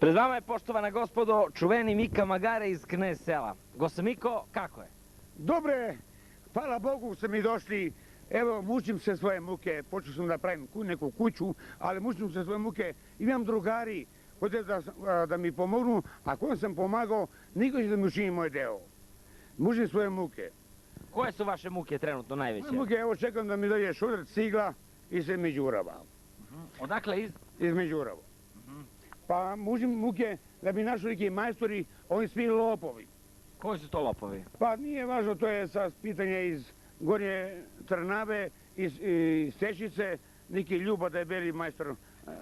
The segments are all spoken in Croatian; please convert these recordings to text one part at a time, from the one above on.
Pred vama je, poštovana gospodo, čuveni Mika Magare iz Knez sela. Gosto Miko, kako je? Dobre, hvala Bogu ste mi došli. Evo, mučim se svoje muke. Počeo sam da pravim neku kuću, ali mučim se svoje muke. Imam drugari koji da mi pomognu, a kojom sam pomagao, niko će da mi učini moj deo. Mučim svoje muke. Koje su vaše muke trenutno najveće? Muke, evo, čekam da mi dođe šuder cigla i se Međurava. Odakle Iz Međurava. Pa mučim muke da bi našli neki majstori, oni svi lopovi. Koji su to lopovi? Pa nije važno, to je sa pitanja iz Gornje Trnave, iz Stečice, neki Ljuba Debeli majstor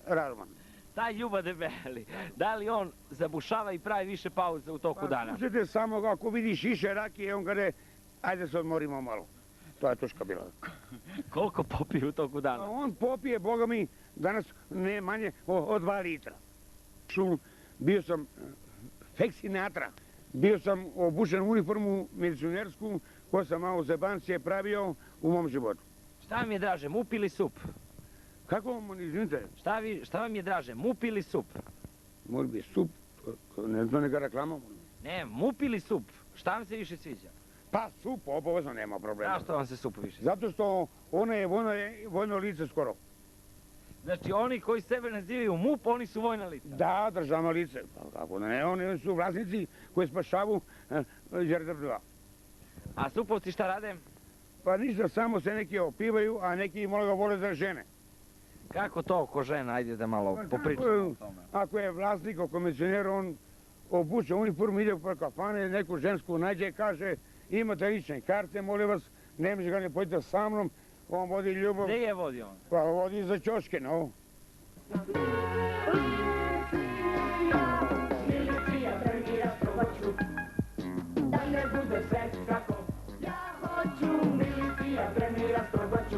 Radman. Taj Ljuba Debeli, da li on zabušava i pravi više pauze u toku dana? Pa slušajte, samo ako vidiš više rakije, on kaže, ajde se odmorimo malo. To je tuška bila. Koliko popije u toku dana? On popije, boga mi, danas ne manje od 2 litra. Bio sam feksinatra, bio sam obučen u uniformu milicionersku, koju sam malo zebancije pravio u mom životu. Šta vam je draže, mup ili sup? Kako vam, izvinite? Šta vam je draže, mup ili sup? Mora bi sup, ne znam neka reklama. Ne, mup ili sup? Šta vam se više sviđa? Pa sup, obavezno nema problema. Zašto vam se sup više? Zato što ono je vojno lice skoro. Znači oni koji sebe nazivaju MUP, oni su vojna lica? Da, državno lice. Pa kako da ne, oni su vlasnici koji spašavu žerdrva. A supovci šta rade? Pa ništa, samo se neki opivaju, a neki možda ga vole za žene. Kako to oko žena? Ajde da malo popričamo o tome. Ako je vlasnik, ako komisioner, on obuče uniformu, ide po kafane, neku žensku nađe, kaže imate lične karte, molim vas, ne može ga ne pojete sa mnom, on vodi ljubav. Gde je vodi on? Pa vodi za ćoške, no. Milicija trenira probaću, da ne bude sve kako ja hoću. Milicija trenira probaću,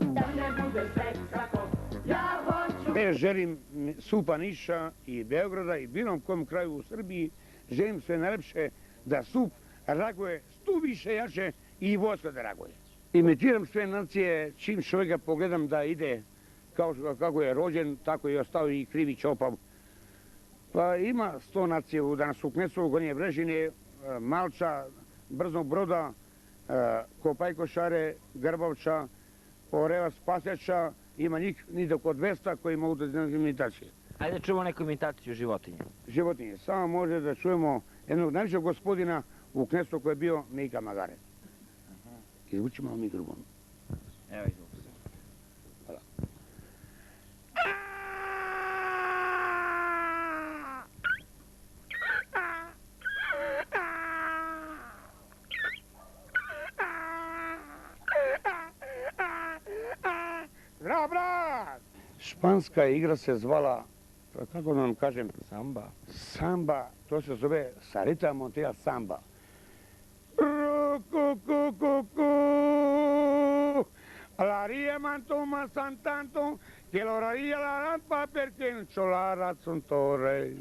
da ne bude sve kako ja hoću. Želim supa Niša i Beograda i bilo kom kraju u Srbiji, želim sve najlepše da sup reaguje stu više jače i vojska da reaguje. Imitiram sve nacije, čim čovjeka pogledam da ide kako je rođen, tako je ostao i krivi čopav. Pa ima 100 nacije danas u Knesu, Gornje Brežine, Malča, Brznog Broda, Kopajkošare, Grbavča, Oreva Spasjača, ima njih oko 200 koji mogu da znaju imitacije. Ajde čujemo neku imitaciju životinje. Životinje, samo može da čujemo jednog najvećeg gospodina u Knesu koji je bio Mika Magare. Izvuči malo mikrofon. Evo izvuči se. Hvala. Zdravo, brat! Španska igra se zvala, kako da vam kažem? Samba. Samba, to se zove Sarita Montea Samba. Alaria mantoma santanto, che l'oraria la rampa perché non c'ho la razzontore.